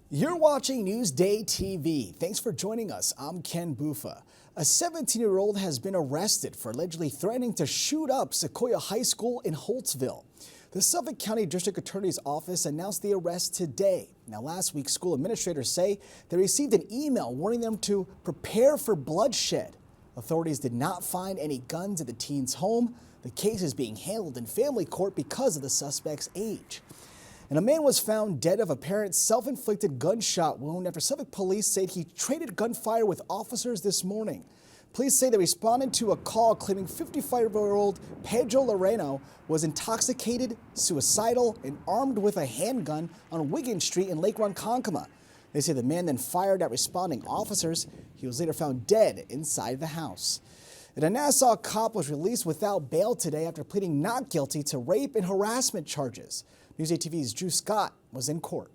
You're watching NewsdayTV. Thanks for joining us. I'm Ken Bufa. A 17-year-old has been arrested for allegedly threatening to shoot up Sequoia High School in Holtsville. The Suffolk County District Attorney's Office announced the arrest today. Now, last week, school administrators say they received an email warning them to prepare for bloodshed. Authorities did not find any guns at the teen's home. The case is being handled in family court because of the suspect's age. And a man was found dead of apparent self-inflicted gunshot wound after Suffolk police said he traded gunfire with officers this morning. Police say they responded to a call claiming 55-year-old Pedro Loreno was intoxicated, suicidal, and armed with a handgun on Wiggin Street in Lake Ronkonkoma. They say the man then fired at responding officers. He was later found dead inside the house. And a Nassau cop was released without bail today after pleading not guilty to rape and harassment charges. NewsdayTV's Drew Scott was in court.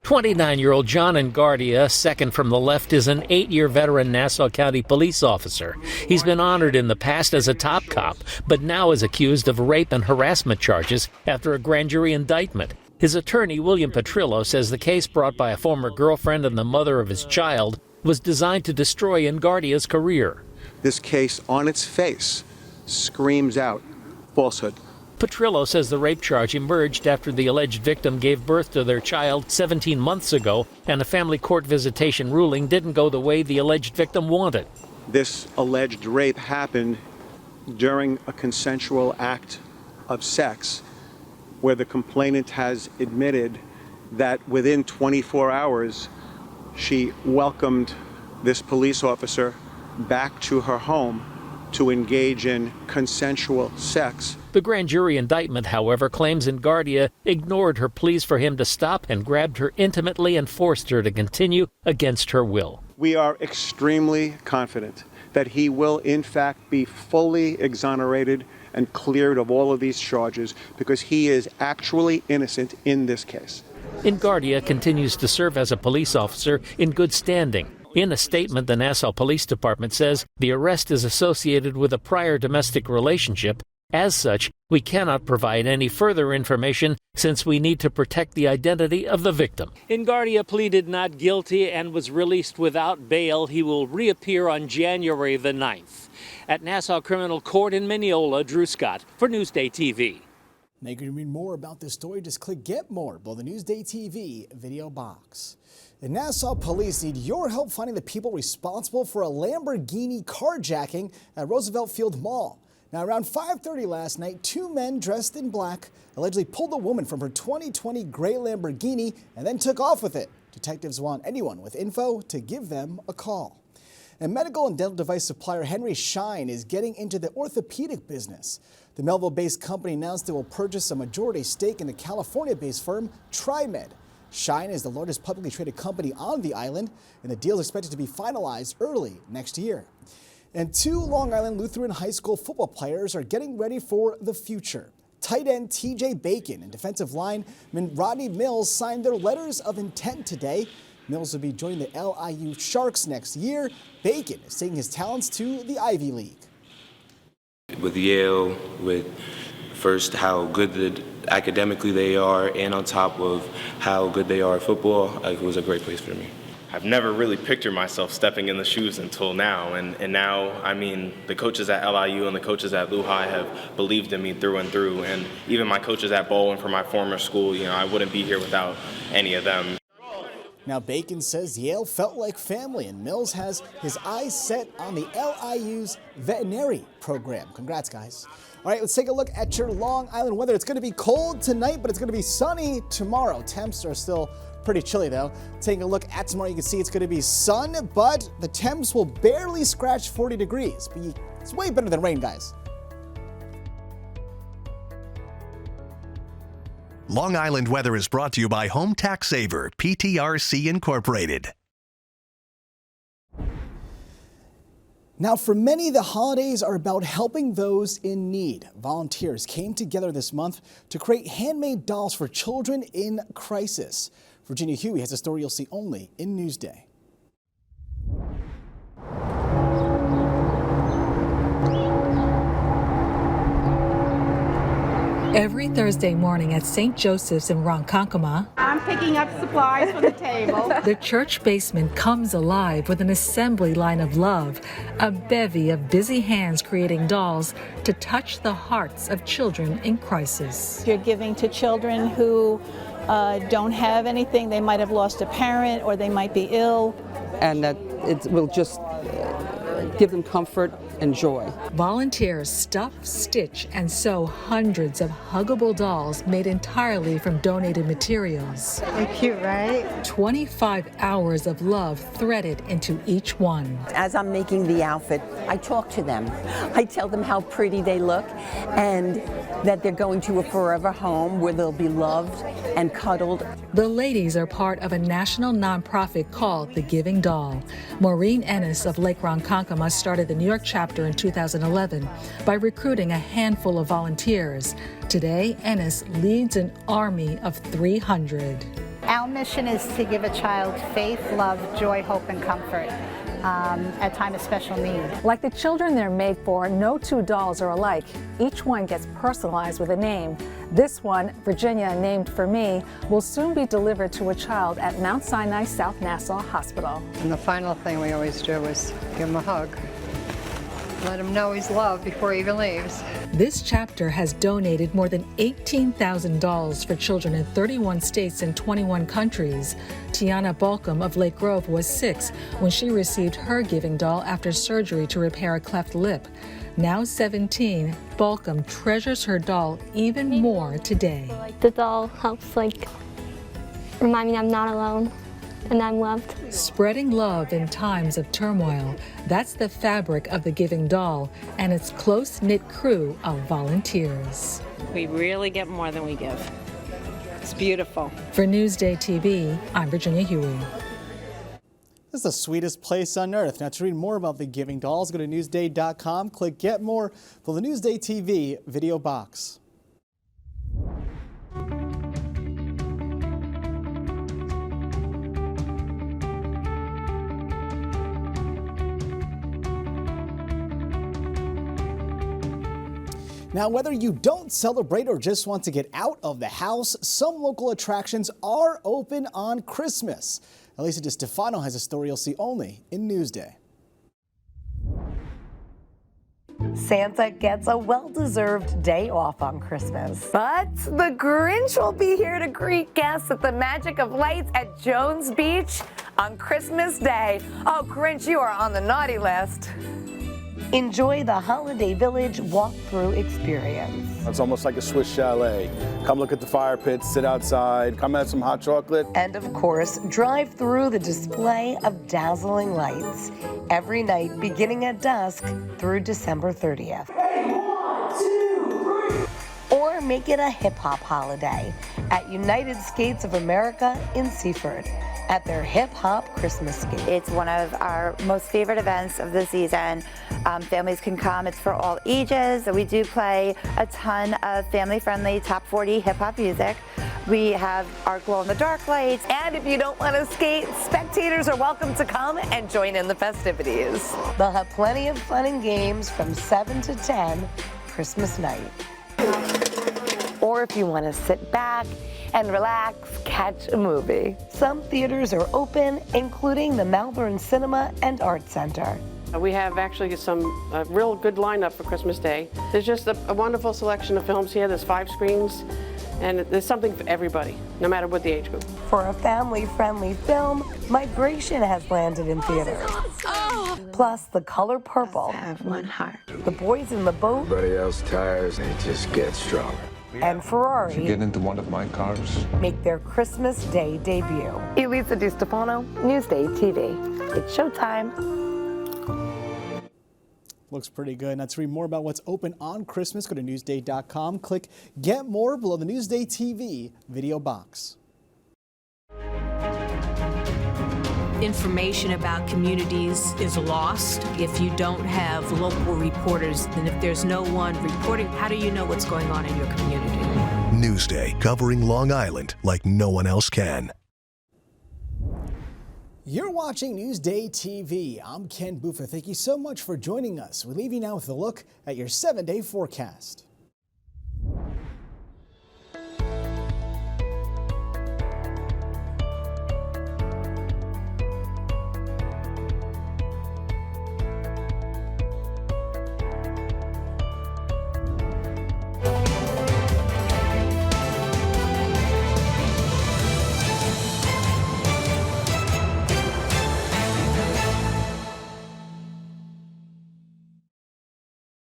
29-year-old John Engardia, second from the left, is an 8-year veteran Nassau County police officer. He's been honored in the past as a top cop, but now is accused of rape and harassment charges after a grand jury indictment. His attorney, William Petrillo, says the case brought by a former girlfriend and the mother of his child was designed to destroy Engardia's career. This case, on its face, screams out falsehood. Petrillo says the rape charge emerged after the alleged victim gave birth to their child 17 months ago, and a family court visitation ruling didn't go the way the alleged victim wanted. This alleged rape happened during a consensual act of sex, where the complainant has admitted that within 24 hours, she welcomed this police officer back to her home to engage in consensual sex. The grand jury indictment, however, claims Engardia ignored her pleas for him to stop and grabbed her intimately and forced her to continue against her will. We are extremely confident that he will, in fact, be fully exonerated and cleared of all of these charges because he is actually innocent in this case. Engardia continues to serve as a police officer in good standing. In a statement, the Nassau Police Department says the arrest is associated with a prior domestic relationship. As such, we cannot provide any further information since we need to protect the identity of the victim. Engardia pleaded not guilty and was released without bail. He will reappear on January the 9th. At Nassau Criminal Court in Mineola, Drew Scott for NewsdayTV. Now you can read more about this story. Just click Get More below the NewsdayTV video box. The Nassau police need your help finding the people responsible for a Lamborghini carjacking at Roosevelt Field Mall. Now, around 5:30 last night, two men dressed in black allegedly pulled a woman from her 2020 gray Lamborghini and then took off with it. Detectives want anyone with info to give them a call. And medical and dental device supplier Henry Schein is getting into the orthopedic business. The Melville-based company announced it will purchase a majority stake in the California-based firm TriMed. Schein is the largest publicly traded company on the island, and the deal is expected to be finalized early next year. And two Long Island Lutheran High School football players are getting ready for the future. Tight end T.J. Bacon and defensive lineman Rodney Mills signed their letters of intent today. Mills will be joining the LIU Sharks next year. Bacon is taking his talents to the Ivy League. With Yale, with first how good academically they are, and on top of how good they are at football, it was a great place for me. I've never really pictured myself stepping in the shoes until now, and now, I mean, the coaches at LIU and the coaches at Lehigh have believed in me through and through, and even my coaches at Baldwin for my former school, I wouldn't be here without any of them. Now, Bacon says Yale felt like family, and Mills has his eyes set on the LIU's veterinary program. Congrats, guys. All right, let's take a look at your Long Island weather. It's going to be cold tonight, but it's going to be sunny tomorrow. Temps are still pretty chilly, though. Taking a look at tomorrow, you can see it's going to be sun, but the temps will barely scratch 40 degrees. But it's way better than rain, guys. Long Island weather is brought to you by Home Tax Saver, PTRC Incorporated. Now, for many, the holidays are about helping those in need. Volunteers came together this month to create handmade dolls for children in crisis. Virginia Huey has a story you'll see only in Newsday. Every Thursday morning at St. Joseph's in Ronkonkoma, I'm picking up supplies from the table. the church basement comes alive with an assembly line of love, a bevy of busy hands creating dolls to touch the hearts of children in crisis. You're giving to children who don't have anything. They might have lost a parent or they might be ill. And that it will just give them comfort and joy. Volunteers stuff, stitch, and sew hundreds of huggable dolls made entirely from donated materials. They're cute, right? 25 hours of love threaded into each one. As I'm making the outfit, I talk to them. I tell them how pretty they look and that they're going to a forever home where they'll be loved and cuddled. The ladies are part of a national nonprofit called The Giving Doll. Maureen Ennis of Lake Ronkonkoma started the New York chapter in 2011 by recruiting a handful of volunteers. Today, Ennis leads an army of 300. Our mission is to give a child faith, love, joy, hope, and comfort at a time of special need. Like the children they're made for, no two dolls are alike. Each one gets personalized with a name. This one, Virginia, named for me, will soon be delivered to a child at Mount Sinai South Nassau Hospital. And the final thing we always do is give him a hug. Let him know he's loved before he even leaves. This chapter has donated more than 18,000 dolls for children in 31 states and 21 countries. Tiana Balcom of Lake Grove was 6 when she received her giving doll after surgery to repair a cleft lip. Now 17, Balcom treasures her doll even more today. The doll helps remind me I'm not alone and I'm loved. Spreading love in times of turmoil, that's the fabric of the Giving Doll and its close-knit crew of volunteers. We really get more than we give. It's beautiful. For Newsday TV, I'm Virginia Huey. This is the sweetest place on earth. Now, to read more about the Giving Dolls, go to Newsday.com, click Get More for the Newsday TV video box. Now, whether you don't celebrate or just want to get out of the house, some local attractions are open on Christmas. Elisa DeStefano has a story you'll see only in Newsday. Santa gets a well-deserved day off on Christmas. But the Grinch will be here to greet guests at the Magic of Lights at Jones Beach on Christmas Day. Oh, Grinch, you are on the naughty list. Enjoy the Holiday Village walk-through experience. It's almost like a Swiss chalet. Come look at the fire pits, sit outside, come have some hot chocolate. And of course, drive through the display of dazzling lights every night beginning at dusk through December 30th. Hey, 1, 2, 3. Or make it a hip-hop holiday at United Skates of America in Seaford at their hip-hop Christmas skate. It's one of our most favorite events of the season. Families can come. It's for all ages. We do play a ton of family-friendly top 40 hip-hop music. We have our glow-in-the-dark lights. And if you don't want to skate, spectators are welcome to come and join in the festivities. They'll have plenty of fun and games from 7 to 10 Christmas night. Or if you want to sit back and relax, catch a movie. Some theaters are open, including the Malvern Cinema and Art Center. We have actually some real good lineup for Christmas Day. There's just a wonderful selection of films here. There's 5 screens, and there's something for everybody, no matter what the age group. For a family-friendly film, Migration has landed in theaters. Plus, The Color Purple. Have one heart. The Boys in the Boat. Everybody else tires, they just get stronger. And Ferrari If you get into one of my cars, make their Christmas Day debut. Elisa DeStefano, Newsday TV. It's showtime. Looks pretty good. Now, to read more about what's open on Christmas, go to Newsday.com, click Get More below the Newsday TV video box. Information about communities is lost if you don't have local reporters. And if there's no one reporting, how do you know what's going on in your community? Newsday, covering Long Island like no one else can. You're watching Newsday TV. I'm Ken Buffa. Thank you so much for joining us. We leave you now with a look at your 7-day forecast.